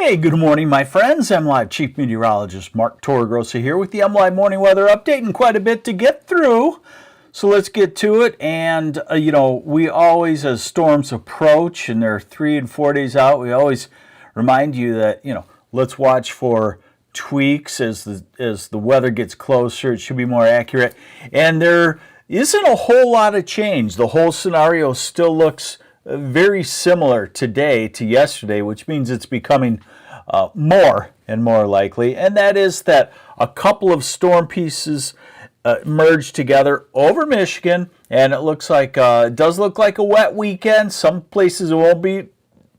Hey, good morning, my friends. MLive Chief Meteorologist Mark Torregrossa here with the MLive Morning Weather Update, and quite a bit to get through. So let's get to it. And, we always, as storms approach, and they're 3 and 4 days out, we always remind you that, let's watch for tweaks as the weather gets closer. It should be more accurate. And there isn't a whole lot of change. The whole scenario still looks very similar today to yesterday, which means it's becoming more and more likely, and that is that a couple of storm pieces merge together over Michigan, and it does look like a wet weekend. Some places it won't be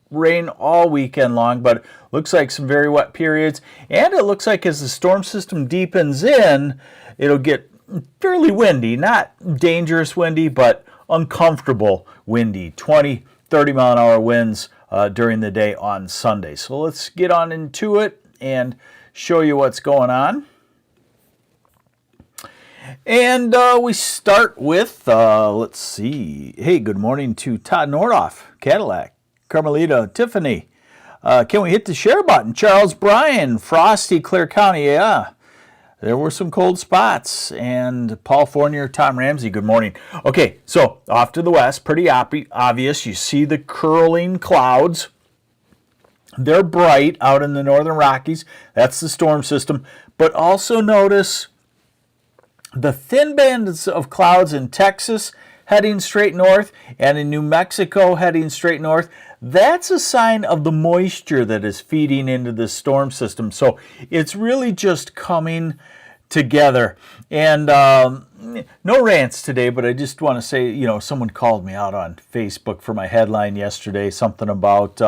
rain all weekend long, but it looks like some very wet periods, and it looks like as the storm system deepens in, it'll get fairly windy, not dangerous windy, but uncomfortable windy, 20, 30 mile an hour winds during the day on Sunday. So let's get on into it and show you what's going on. And we start with, let's see. Hey, good morning to Todd Nordoff, Cadillac, Carmelita, Tiffany. Can we hit the share button? Charles Bryan, Frosty, Clare County, yeah. There were some cold spots. And Paul Fournier, Tom Ramsey, good morning. Okay, so off to the west, pretty obvious. You see the curling clouds. They're bright out in the northern Rockies. That's the storm system. But also notice the thin bands of clouds in Texas heading straight north and in New Mexico heading straight north. That's a sign of the moisture that is feeding into this storm system. So it's really just coming together. And no rants today, but I just want to say, someone called me out on Facebook for my headline yesterday, something about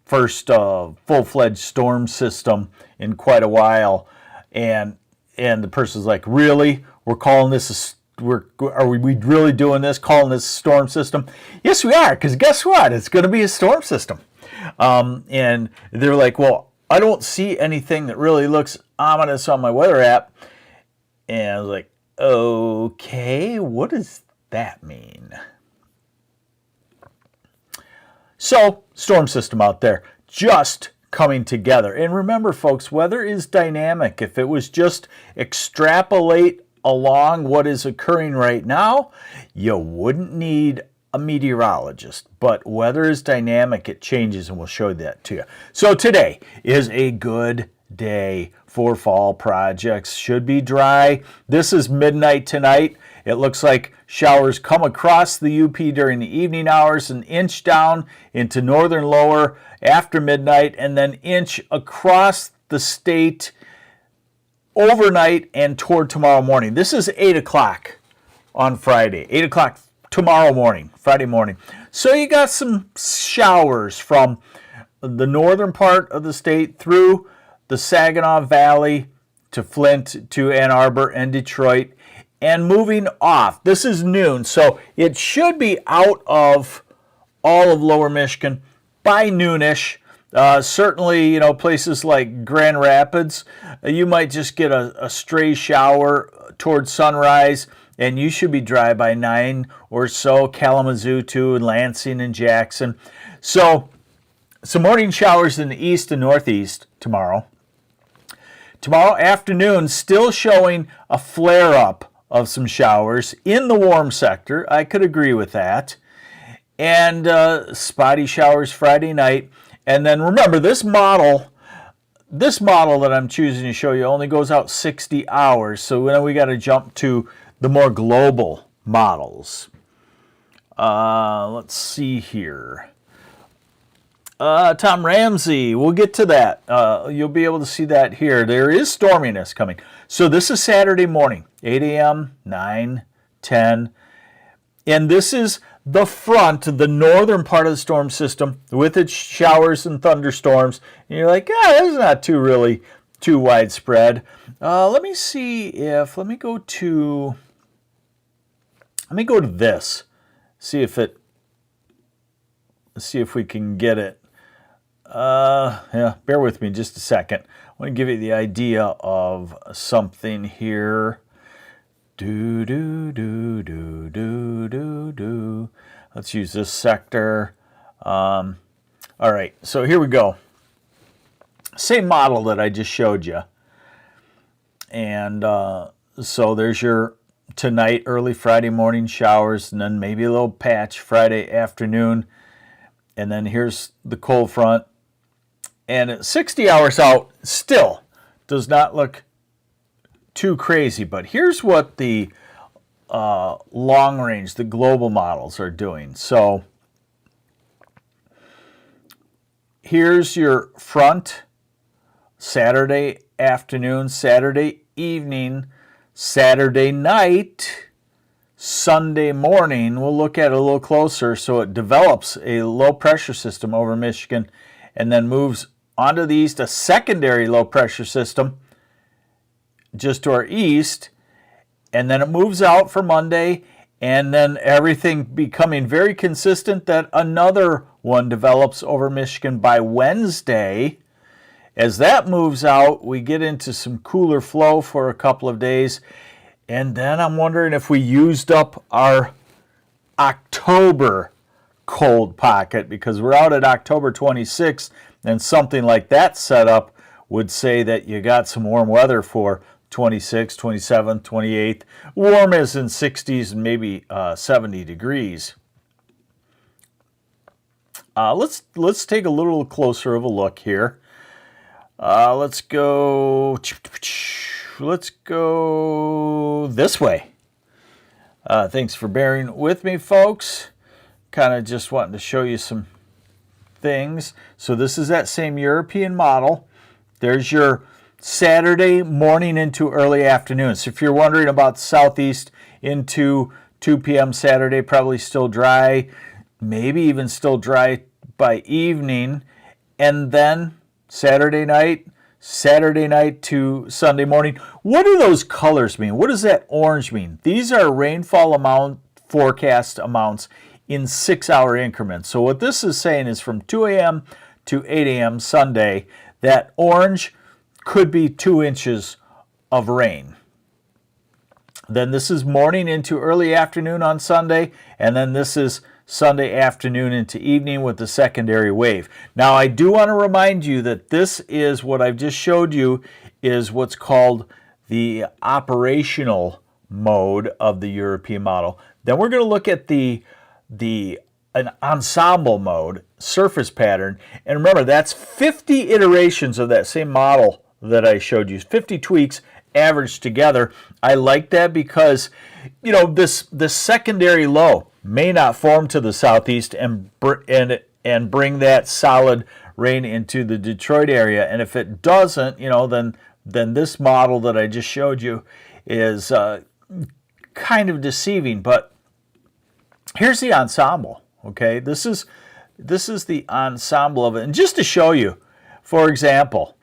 first full-fledged storm system in quite a while. And the person's like, really? We're calling this are we really doing this, calling this a storm system? Yes, we are, because guess what? It's going to be a storm system. And they're like, well, I don't see anything that really looks ominous on my weather app. And I was like, okay, what does that mean? So, storm system out there, just coming together. And remember, folks, weather is dynamic. If it was just extrapolate along what is occurring right now, you wouldn't need a meteorologist. But weather is dynamic, it changes, and we'll show that to you. So today is a good day for fall projects. Should be dry. This is midnight tonight. It looks like showers come across the UP during the evening hours and inch down into northern lower after midnight, and then inch across the state overnight and toward tomorrow morning. This is 8 o'clock on Friday. 8 o'clock tomorrow morning, Friday morning. So you got some showers from the northern part of the state through the Saginaw Valley to Flint to Ann Arbor and Detroit, and moving off. This is noon, so it should be out of all of lower Michigan by noonish. Certainly, places like Grand Rapids, you might just get a stray shower towards sunrise, and you should be dry by 9 or so. Kalamazoo, too, and Lansing and Jackson. So, some morning showers in the east and northeast tomorrow. Tomorrow afternoon, still showing a flare-up of some showers in the warm sector. I could agree with that. And spotty showers Friday night. And then remember, this model that I'm choosing to show you only goes out 60 hours. So then we got to jump to the more global models. Let's see here. Tom Ramsey, we'll get to that. You'll be able to see that here. There is storminess coming. So this is Saturday morning, 8 a.m., 9, 10. And this is the front, the northern part of the storm system with its showers and thunderstorms. And you're like, that's not too widespread. Let me go to this. See if we can get it. Bear with me just a second. I want to give you the idea of something here. Let's use this sector. All right, so here we go. Same model that I just showed you. And so there's your tonight, early Friday morning showers, and then maybe a little patch Friday afternoon. And then here's the cold front. And at 60 hours out, still does not look too crazy. But here's what the long range, the global models are doing. So here's your front Saturday afternoon, Saturday evening, Saturday night, Sunday morning. We'll look at it a little closer. So it develops a low pressure system over Michigan and then moves onto the east, a secondary low pressure system just to our east. And then it moves out for Monday, and then everything becoming very consistent that another one develops over Michigan by Wednesday. As that moves out, we get into some cooler flow for a couple of days. And then I'm wondering if we used up our October cold pocket, because we're out at October 26th, and something like that setup would say that you got some warm weather for 26th, 27th, 28th. Warm is in 60s and maybe 70 degrees. Let's take a little closer of a look here. Let's go this way. Thanks for bearing with me, folks. Kind of just wanting to show you some things. So this is that same European model. There's your Saturday morning into early afternoon. So if you're wondering about southeast into 2 p.m. Saturday, probably still dry, maybe even still dry by evening. And then Saturday night to Sunday morning. What do those colors mean? What does that orange mean? These are rainfall forecast amounts in 6-hour increments. So what this is saying is from 2 a.m. to 8 a.m. Sunday, that orange could be 2 inches of rain. Then this is morning into early afternoon on Sunday, and then this is Sunday afternoon into evening with the secondary wave. Now, I do want to remind you that this is what I've just showed you is what's called the operational mode of the European model. Then we're going to look at an ensemble mode, surface pattern, and remember that's 50 iterations of that same model that I showed you, 50 tweaks averaged together. I like that because, you know, this secondary low may not form to the southeast and bring that solid rain into the Detroit area. And if it doesn't, you know, then this model that I just showed you is kind of deceiving. But here's the ensemble. Okay, this is the ensemble of it. And just to show you, for example,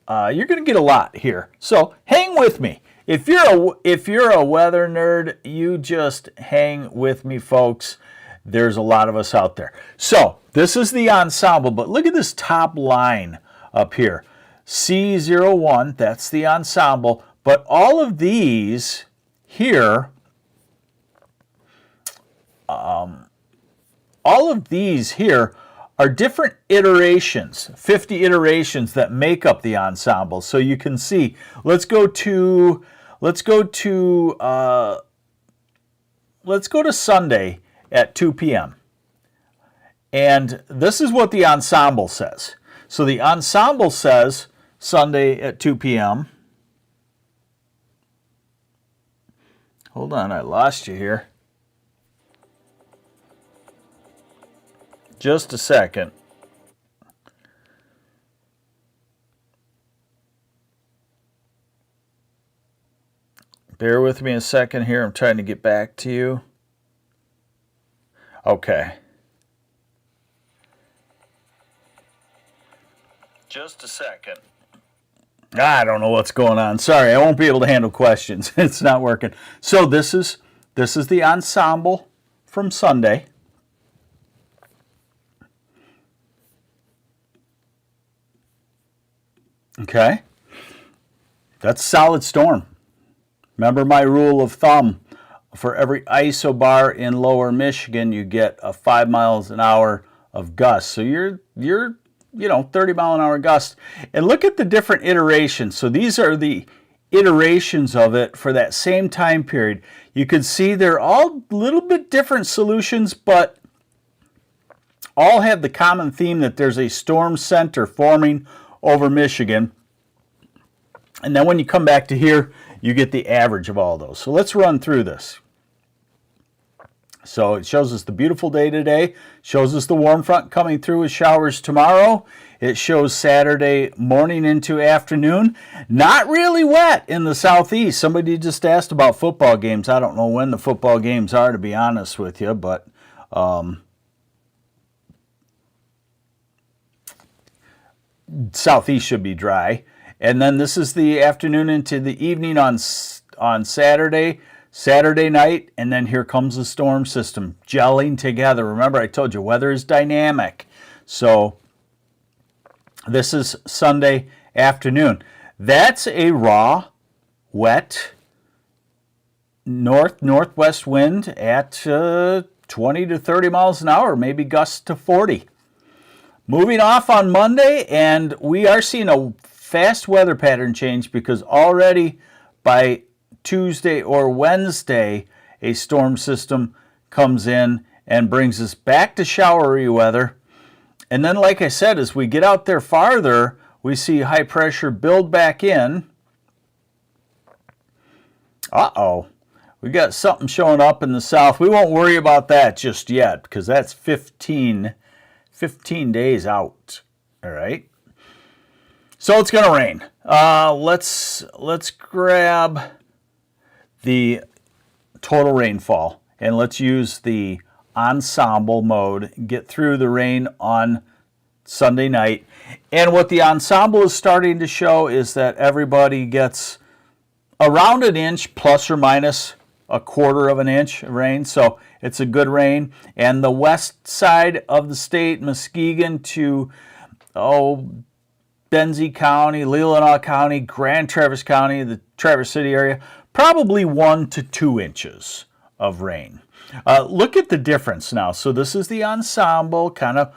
you're going to get a lot here. So hang with me. If you're a weather nerd, you just hang with me, folks. There's a lot of us out there. So this is the ensemble, but look at this top line up here. C01, that's the ensemble. But all of these here, are different iterations, 50 iterations that make up the ensemble. So you can see, let's go to Sunday at 2 p.m. And this is what the ensemble says. So the ensemble says Sunday at 2 p.m. Hold on, I lost you here. Just a second. Bear with me a second here. I'm trying to get back to you. Okay. Just a second. I don't know what's going on. Sorry, I won't be able to handle questions. It's not working. So this is the ensemble from Sunday. Okay. That's solid storm. Remember my rule of thumb. For every isobar in lower Michigan, you get a 5 miles an hour of gusts. So you're 30-mile-an-hour gusts. And look at the different iterations. So these are the iterations of it for that same time period. You can see they're all a little bit different solutions, but all have the common theme that there's a storm center forming over Michigan. And then when you come back to here, you get the average of all those. So let's run through this. So it shows us the beautiful day today, shows us the warm front coming through with showers tomorrow. It shows Saturday morning into afternoon. Not really wet in the southeast. Somebody just asked about football games. I don't know when the football games are, to be honest with you, but southeast should be dry. And then this is the afternoon into the evening on Saturday night, and then here comes the storm system gelling together. Remember, I told you weather is dynamic. So this is Sunday afternoon. That's a raw, wet, northwest wind at 20 to 30 miles an hour, maybe gusts to 40. Moving off on Monday, and we are seeing a fast weather pattern change because already by Tuesday or Wednesday, a storm system comes in and brings us back to showery weather. And then, like I said, as we get out there farther, we see high pressure build back in. We got something showing up in the south. We won't worry about that just yet because that's 15 days out. All right. So it's going to rain. Let's grab the total rainfall and let's use the ensemble mode, get through the rain on Sunday night. And what the ensemble is starting to show is that everybody gets around an inch plus or minus a quarter of an inch of rain. So it's a good rain. And the west side of the state, Muskegon to Benzie County, Leelanau County, Grand Traverse County, the Traverse City area, probably 1 to 2 inches of rain. Look at the difference now. So this is the ensemble, kind of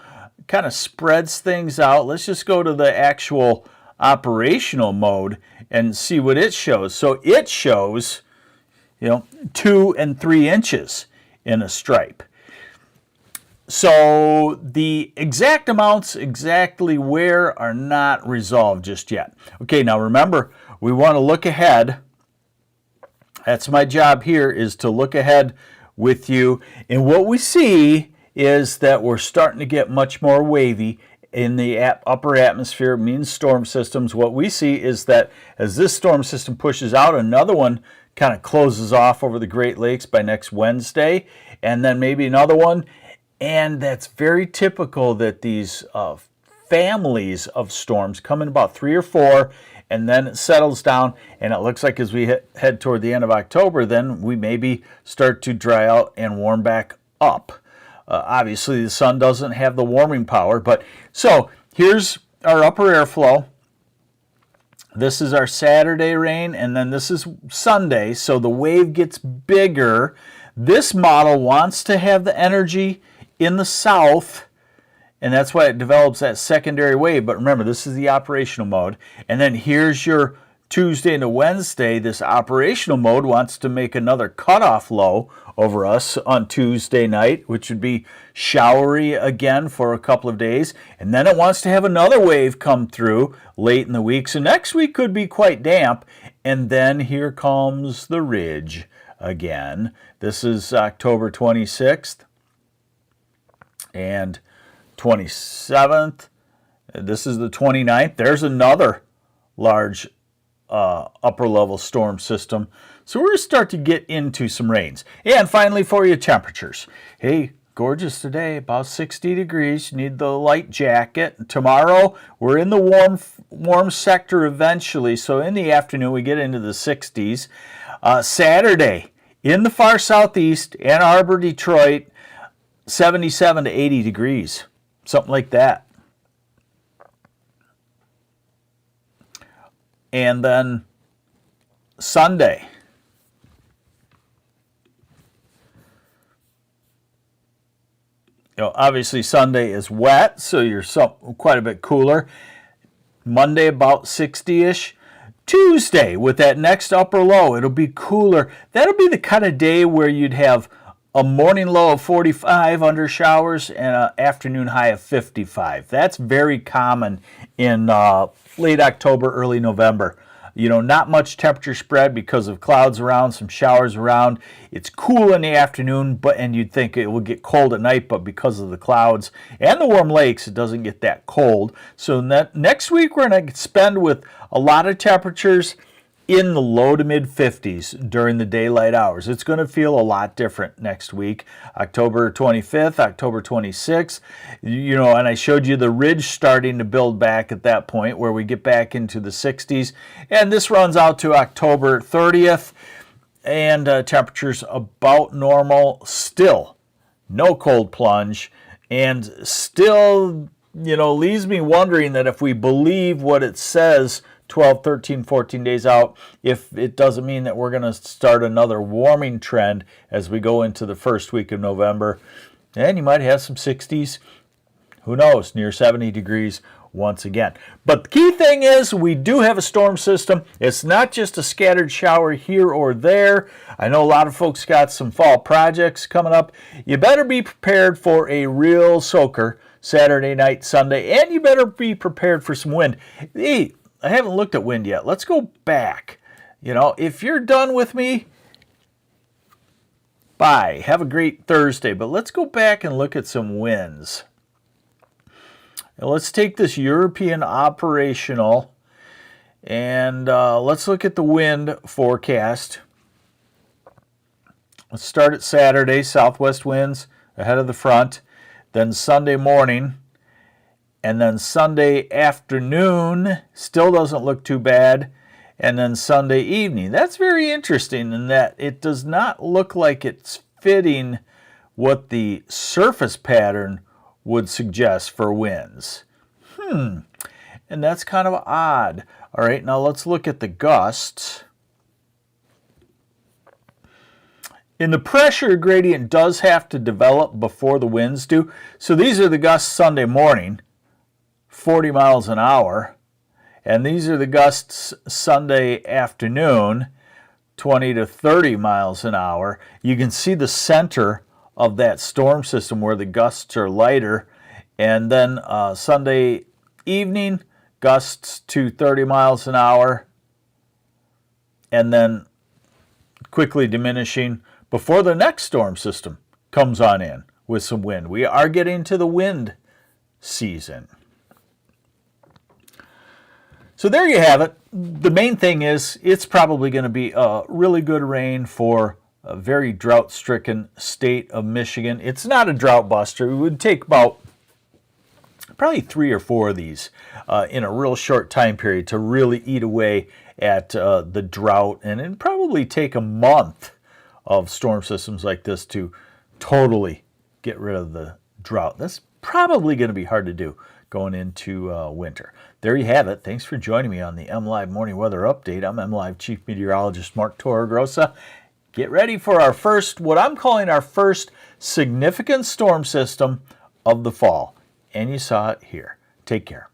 spreads things out. Let's just go to the actual operational mode and see what it shows. So it shows, 2 and 3 inches in a stripe. So the exact amounts, exactly where, are not resolved just yet. Okay, now remember, we want to look ahead. That's my job here, is to look ahead with you. And what we see is that we're starting to get much more wavy in the upper atmosphere, means storm systems. What we see is that as this storm system pushes out, another one kind of closes off over the Great Lakes by next Wednesday, and then maybe another one. And that's very typical that these families of storms come in about 3 or 4, and then it settles down, and it looks like as we head toward the end of October, then we maybe start to dry out and warm back up. Obviously, the sun doesn't have the warming power, but so here's our upper airflow. This is our Saturday rain, and then this is Sunday, so the wave gets bigger. This model wants to have the energy in the south, and that's why it develops that secondary wave. But remember, this is the operational mode. And then here's your Tuesday into Wednesday. This operational mode wants to make another cutoff low over us on Tuesday night, which would be showery again for a couple of days. And then it wants to have another wave come through late in the week. So next week could be quite damp. And then here comes the ridge again. This is October 26th and 27th. This is the 29th. There's another large upper level storm system. So we're going to start to get into some rains. And finally for you, temperatures. Hey, gorgeous today, about 60 degrees. You need the light jacket. Tomorrow we're in the warm sector eventually. So in the afternoon we get into the 60s. Saturday in the far southeast, Ann Arbor, Detroit, 77 to 80 degrees. Something like that. And then Sunday, obviously Sunday is wet, so you're quite a bit cooler. Monday about 60-ish. Tuesday with that next upper low, it'll be cooler. That'll be the kind of day where you'd have a morning low of 45 under showers and an afternoon high of 55. That's very common in late October, early November. Not much temperature spread because of clouds around, some showers around. It's cool in the afternoon, and you'd think it will get cold at night, but because of the clouds and the warm lakes, it doesn't get that cold. So next week, we're going to spend with a lot of temperatures in the low to mid 50s during the daylight hours. It's going to feel a lot different next week. October 25th, October 26th, and I showed you the ridge starting to build back at that point where we get back into the 60s. And this runs out to October 30th, and temperatures about normal. Still no cold plunge, and still, leaves me wondering that if we believe what it says 12, 13, 14 days out, if it doesn't mean that we're going to start another warming trend as we go into the first week of November. And you might have some 60s, who knows, near 70 degrees once again. But the key thing is we do have a storm system. It's not just a scattered shower here or there. I know a lot of folks got some fall projects coming up. You better be prepared for a real soaker Saturday night, Sunday, and you better be prepared for some wind. I haven't looked at wind yet. Let's go back. If you're done with me, bye. Have a great Thursday. But let's go back and look at some winds. Now let's take this European operational and let's look at the wind forecast. Let's start at Saturday, southwest winds ahead of the front. Then Sunday morning. And then Sunday afternoon still doesn't look too bad. And then Sunday evening. That's very interesting in that it does not look like it's fitting what the surface pattern would suggest for winds. And that's kind of odd. All right, now let's look at the gusts. And the pressure gradient does have to develop before the winds do. So these are the gusts Sunday morning. 40 miles an hour, and these are the gusts Sunday afternoon, 20 to 30 miles an hour. You can see the center of that storm system where the gusts are lighter, and then Sunday evening, gusts to 30 miles an hour, and then quickly diminishing before the next storm system comes on in with some wind. We are getting to the wind season. So there you have it. The main thing is it's probably going to be a really good rain for a very drought-stricken state of Michigan. It's not a drought buster. It would take about probably 3 or 4 of these in a real short time period to really eat away at the drought. And it'd probably take a month of storm systems like this to totally get rid of the drought. That's probably going to be hard to do going into winter. There you have it. Thanks for joining me on the MLive Morning Weather Update. I'm MLive Chief Meteorologist Mark Torregrossa. Get ready for our first, what I'm calling our first significant storm system of the fall. And you saw it here. Take care.